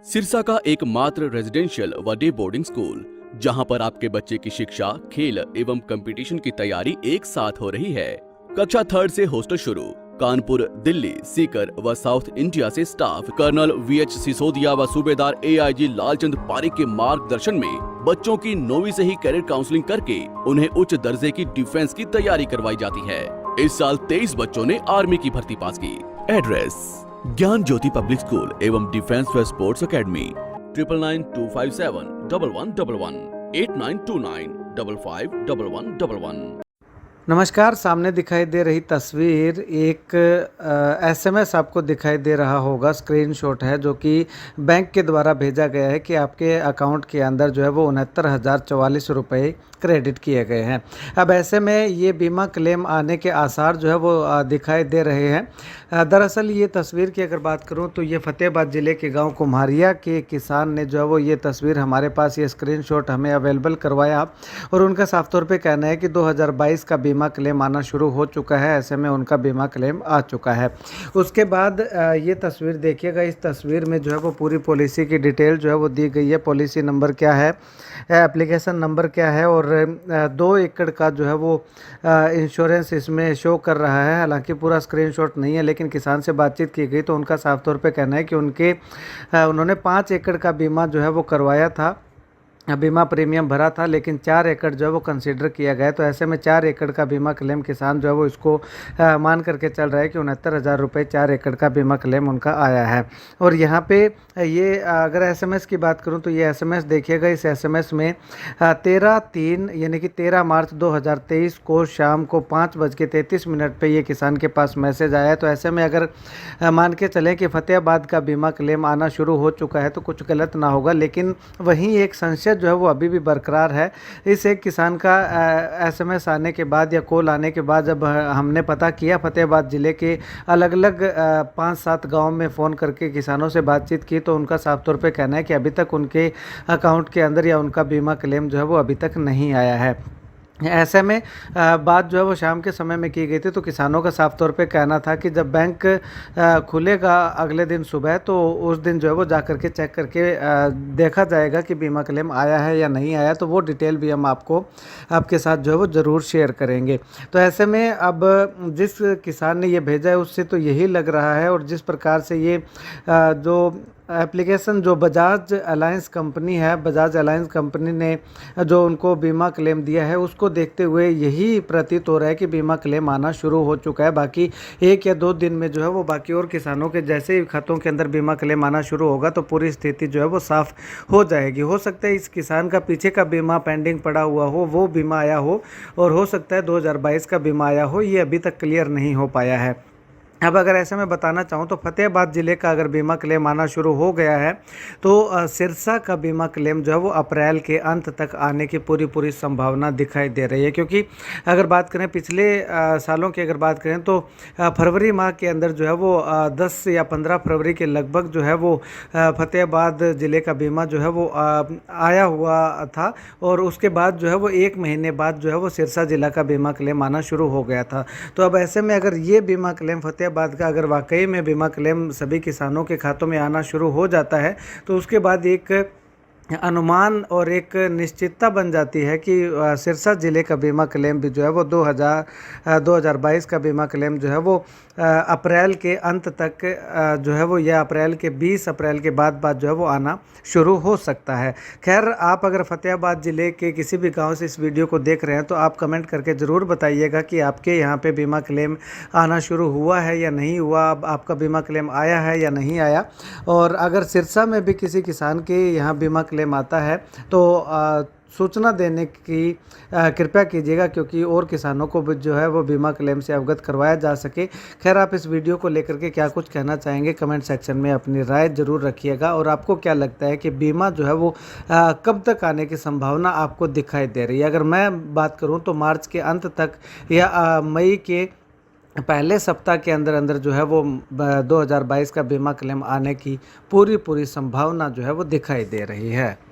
सिरसा का एकमात्र रेजिडेंशियल व डे बोर्डिंग स्कूल, जहां पर आपके बच्चे की शिक्षा, खेल एवं कंपटीशन की तैयारी एक साथ हो रही है। कक्षा 3 से हॉस्टल शुरू। कानपुर, दिल्ली, सीकर व साउथ इंडिया से स्टाफ कर्नल VH सिसोदिया व सूबेदार AIG लालचंद पारिक के मार्गदर्शन में बच्चों की 9वीं से ही कैरियर काउंसलिंग करके उन्हें उच्च दर्जे की डिफेंस की तैयारी करवाई जाती है। इस साल 23 बच्चों ने आर्मी की भर्ती पास की। एड्रेस: ज्ञान ज्योति पब्लिक स्कूल एवं डिफेंस व स्पोर्ट्स अकेडमी। 9992571111 8929551111। नमस्कार। सामने दिखाई दे रही तस्वीर एक SMS आपको दिखाई दे रहा होगा, स्क्रीनशॉट है जो कि बैंक के द्वारा भेजा गया है कि आपके अकाउंट के अंदर जो है वो 69,044 रुपये क्रेडिट किए गए हैं। अब ऐसे में ये बीमा क्लेम आने के आसार जो है वो दिखाई दे रहे हैं। दरअसल ये तस्वीर की अगर बात करूं तो ये फतेहाबाद ज़िले के गांव कुम्हारिया के किसान ने जो है वो ये तस्वीर हमारे पास, ये स्क्रीनशॉट हमें अवेलेबल करवाया और उनका साफ तौर पे कहना है कि 2022 का बीमा क्लेम आना शुरू हो चुका है। ऐसे में उनका बीमा क्लेम आ चुका है। उसके बाद ये तस्वीर देखिएगा। इस तस्वीर में जो है वो पूरी पॉलिसी की डिटेल जो है वो दी गई है। पॉलिसी नंबर क्या है, एप्लीकेशन नंबर क्या है और 2 एकड़ का जो है वो इंश्योरेंस इसमें शो कर रहा है। हालांकि पूरा स्क्रीनशॉट नहीं है, लेकिन किसान से बातचीत की गई तो उनका साफ तौर पे कहना है कि उन्होंने 5 एकड़ का बीमा जो है वो करवाया था, बीमा प्रीमियम भरा था, लेकिन 4 एकड़ जो है वो कंसीडर किया गया। तो ऐसे में 4 एकड़ का बीमा क्लेम किसान जो है वो इसको मान करके चल रहा है कि 69,000 रुपये 4 एकड़ का बीमा क्लेम उनका आया है। और यहाँ पे ये अगर SMS की बात करूँ तो ये SMS देखिएगा। इस SMS में 13/3 यानी कि 13 मार्च 2023 को शाम को 5:33 पे ये किसान के पास मैसेज आया है। तो ऐसे में अगर मान के चलें कि फतेहाबाद का बीमा क्लेम आना शुरू हो चुका है तो कुछ गलत ना होगा, लेकिन वहीं एक संशय जो है वो अभी भी बरकरार है। इस एक किसान का SMS आने के बाद या कॉल आने के बाद जब हमने पता किया, फतेहाबाद ज़िले के अलग अलग 5-7 गांव में फ़ोन करके किसानों से बातचीत की तो उनका साफ तौर पे कहना है कि अभी तक उनके अकाउंट के अंदर या उनका बीमा क्लेम जो है वो अभी तक नहीं आया है। ऐसे में बात जो है वो शाम के समय में की गई थी। तो किसानों का साफ तौर पे कहना था कि जब बैंक खुलेगा अगले दिन सुबह तो उस दिन जो है वो जा करके चेक करके देखा जाएगा कि बीमा क्लेम आया है या नहीं आया। तो वो डिटेल भी हम आपके साथ जो है वो ज़रूर शेयर करेंगे। तो ऐसे में अब जिस किसान ने ये भेजा है उससे तो यही लग रहा है, और जिस प्रकार से ये जो एप्लीकेशन जो बजाज अलायंस कंपनी है, बजाज अलायंस कंपनी ने जो उनको बीमा क्लेम दिया है उसको देखते हुए यही प्रतीत हो रहा है कि बीमा क्लेम आना शुरू हो चुका है। बाकी 1 या 2 दिन में जो है वो बाकी और किसानों के जैसे ही खातों के अंदर बीमा क्लेम आना शुरू होगा तो पूरी स्थिति जो है वो साफ हो जाएगी। हो सकता है इस किसान का पीछे का बीमा पेंडिंग पड़ा हुआ हो, वो बीमा आया हो, और हो सकता है 2022 का बीमा आया हो, ये अभी तक क्लियर नहीं हो पाया है। अब अगर ऐसे में बताना चाहूँ तो फतेहाबाद ज़िले का अगर बीमा क्लेम आना शुरू हो गया है तो सिरसा का बीमा क्लेम जो है वो अप्रैल के अंत तक आने की पूरी संभावना दिखाई दे रही है। क्योंकि अगर बात करें पिछले सालों की अगर बात करें तो फरवरी माह के अंदर जो है वो 10 या 15 फरवरी के लगभग जो है वो फतेहाबाद ज़िले का बीमा जो है वो आया हुआ था, और उसके बाद जो है वो 1 महीने बाद जो है वो सिरसा ज़िला का बीमा क्लेम आना शुरू हो गया था। तो अब ऐसे में अगर ये बीमा क्लेम फतेहाबाद का अगर वाकई में बीमा क्लेम सभी किसानों के खातों में आना शुरू हो जाता है तो उसके बाद एक अनुमान और एक निश्चितता बन जाती है कि सिरसा ज़िले का बीमा क्लेम भी जो है वो 2022 का बीमा क्लेम जो है वो अप्रैल के अंत तक जो है वो, या अप्रैल के 20 अप्रैल के बाद जो है वो आना शुरू हो सकता है। खैर, आप अगर फतेहाबाद ज़िले के किसी भी गांव से इस वीडियो को देख रहे हैं तो आप कमेंट करके ज़रूर बताइएगा कि आपके यहाँ पे बीमा क्लेम आना शुरू हुआ है या नहीं हुआ, आपका बीमा क्लेम आया है या नहीं आया। और अगर सिरसा में भी किसी किसान के यहाँ बीमा क्लेम आता है तो सूचना देने की कृपया कीजिएगा, क्योंकि और किसानों को भी जो है वो बीमा क्लेम से अवगत करवाया जा सके। खैर, आप इस वीडियो को लेकर के क्या कुछ कहना चाहेंगे कमेंट सेक्शन में अपनी राय ज़रूर रखिएगा। और आपको क्या लगता है कि बीमा जो है वो कब तक आने की संभावना आपको दिखाई दे रही है। अगर मैं बात करूं तो मार्च के अंत तक या मई के पहले सप्ताह के अंदर अंदर जो है वो 2022 का बीमा क्लेम आने की पूरी संभावना जो है वो दिखाई दे रही है।